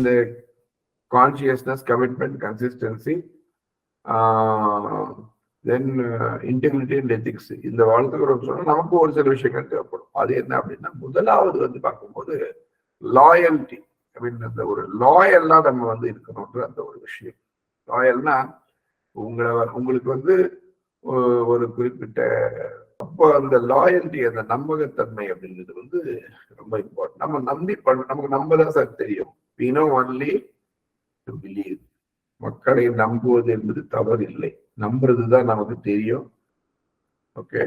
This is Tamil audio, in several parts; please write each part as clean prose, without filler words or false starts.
இந்த consciousness, commitment, consistency, then integrity and ethics, இந்த வாழ்த்துக்கிறோம் சொன்னா நமக்கு ஒரு சில விஷயங்கள் தேவைப்படும். அது என்ன அப்படின்னா, முதலாவது வந்து பார்க்கும்போது லாயல்டி. ஐ மீன் அந்த ஒரு லாயல்னா நம்ம வந்து இருக்கணும்ன்ற அந்த ஒரு விஷயம். லாயல்னா உங்களுக்கு வந்து ஒரு குறிப்பிட்ட, அப்போ அந்த லாயல்டி, அந்த நம்பகத்தன்மை அப்படிங்கிறது வந்து ரொம்ப இம்பார்ட்டன்ட். நம்ம நம்பி நமக்கு நம்பதான் சார் தெரியும். we know only to believe. மக்களை நம்புவது என்பது தவறு இல்லை, நம்புறதுதான் நமக்கு தெரியும். ஓகே,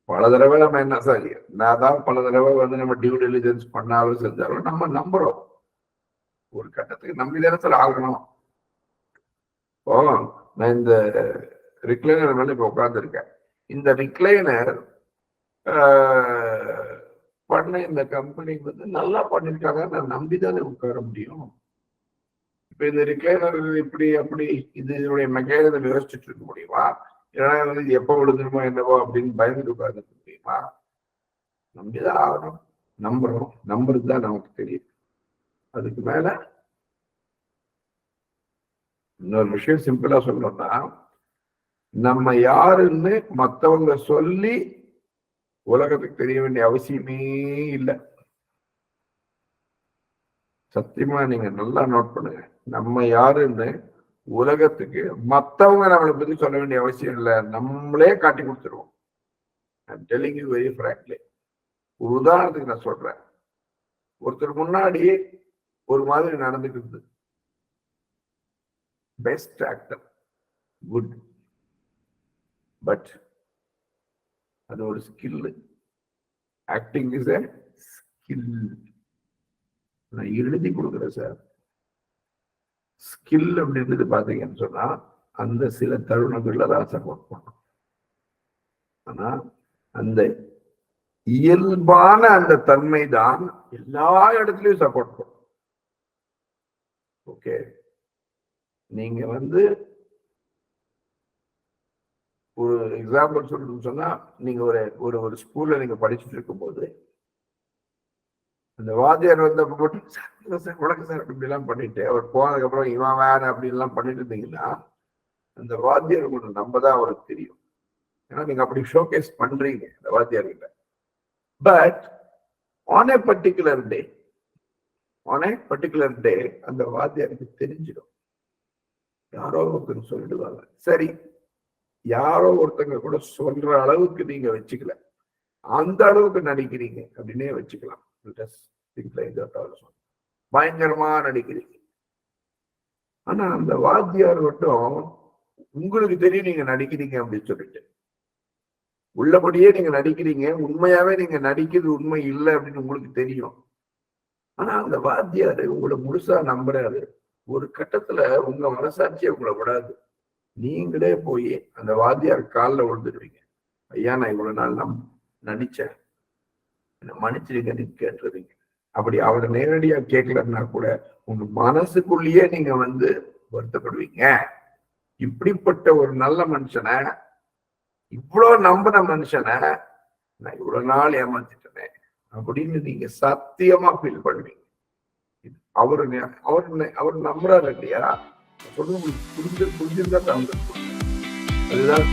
பல தடவை நம்ம என்ன சார், நான் தான் பல தடவை வந்து நம்ம டியூ டெலிஜென்ஸ் பண்ணாலும் செஞ்சாலும் நம்ம நம்புறோம். ஒரு கட்டத்துக்கு நம்பிதானே சார் ஆகணும். ஓ, நான் இந்த ரிக்ளைனர் மேல இப்ப உட்கார்ந்துருக்கேன். இந்த ரிக்ளைனர் பண்ண இந்த கம்பெனி வந்து நல்லா பண்ணிருக்காங்க, நான் நம்பிதானே உட்கார முடியும். இப்ப இந்த ரிக்ளைனர் இப்படி அப்படி இதனுடைய மெக்கானிசம் யோசிச்சுட்டு இருக்க முடியுமா? ஏன்னா வந்து எப்ப விழுந்துருமோ என்னவோ அப்படின்னு பயந்துட்டு உட்கார்ந்துருக்க முடியுமா? நம்பிதான் ஆகணும். நம்புறோம், நம்புறதுதான் நமக்கு தெரியும். அதுக்கு மேல இன்னொரு விஷயம் சிம்பிளா சொல்லணும்னா, நம்ம யாருன்னு மத்தவங்க சொல்லி உலகத்துக்கு தெரிய வேண்டிய அவசியமே இல்லை. சத்தியமா நீங்க நல்லா நோட் பண்ணுங்க. நம்ம யாருன்னு உலகத்துக்கு மத்தவங்க நம்மளை பத்தி சொல்ல வேண்டிய அவசியம் இல்லை, நம்மளே காட்டி கொடுத்துருவோம். I'm telling you very frankly. ஒரு உதாரணத்துக்கு நான் சொல்றேன். ஒருத்தர் முன்னாடி ஒரு மாதிரி நடந்துக்கிறது, பெஸ்ட் ஆக்டர், குட், பட் அது ஒரு skill. Acting is a skill. நான் எழுதி கொடுக்குறேன் சார். ஸ்கில் அப்படின்றது பாத்தீங்கன்னு சொன்னா அந்த சில தருணங்கள்ல தான் சப்போர்ட் பண்ணும். ஆனா அந்த இயல்பான அந்த தன்மை தான் எல்லா இடத்துலயும் சப்போர்ட் பண்ணும். ஓகே, நீங்க வந்து ஒரு எக்ஸாம்பிள் சொல்லணும்னு சொன்னா, நீங்க ஒரு ஒரு ஸ்கூல்ல நீங்க படிச்சுட்டு இருக்கும் போது அந்த வாத்தியார் வந்து உனக்கு சார் அப்படி எல்லாம் பண்ணிட்டு அவர் போனதுக்கு அப்புறம் இவன் வேற அப்படி எல்லாம் பண்ணிட்டு இருந்தீங்கன்னா அந்த வாத்தியார் உங்களுக்கு நம்பதான் அவருக்கு தெரியும். ஏன்னா நீங்க அப்படி ஷோகேஸ் பண்றீங்க அந்த வாத்தியார்கிட்ட. But on a particular day அந்த வாத்தியாருக்கு தெரிஞ்சிடும். யாரோ ஒருத்தர் சொல்லிடுவாங்க, சரி யாரோ ஒருத்தங்க கூட சொல்ற அளவுக்கு நீங்க வச்சுக்கல, அந்த அளவுக்கு நடிக்கிறீங்க அப்படின்னே வச்சுக்கலாம். பயங்கரமா நடிக்கிறீங்க. ஆனா அந்த வாத்தியார் மட்டும் உங்களுக்கு தெரியும் நீங்க நடிக்கிறீங்க அப்படின்னு சொல்லிட்டு உள்ளபடியே நீங்க நடிக்கிறீங்க. உண்மையாவே நீங்க நடிக்கிறது உண்மை இல்லை அப்படின்னு உங்களுக்கு தெரியும். ஆனா அந்த வாத்தியாரு உங்களை முழுசா நம்புறாரு. ஒரு கட்டத்துல உங்க மனசாட்சியை உங்களை விடாது. நீங்களே போய் அந்த வாத்தியார் காலில் விழுந்துடுவீங்க. ஐயா, நான் இவ்வளவு நாள் நடிச்சேன், மன்னிச்சிருக்கேன்னு கேட்டுருவீங்க. அப்படி அவரை நேரடியா கேட்கலன்னா கூட உங்க மனசுக்குள்ளேயே நீங்க வந்து வருத்தப்படுவீங்க. இப்படிப்பட்ட ஒரு நல்ல மனுஷனை, இவ்வளவு நம்பின மனுஷனை நான் இவ்வளவு நாள் ஏமாத்திட்டேனே அப்படின்னு நீங்க சத்தியமா ஃபீல் பண்ணுவீங்க. அவர் நம்புறாரு இல்லையா? சொல்றது புரிஞ்சிருந்தா அதுதான்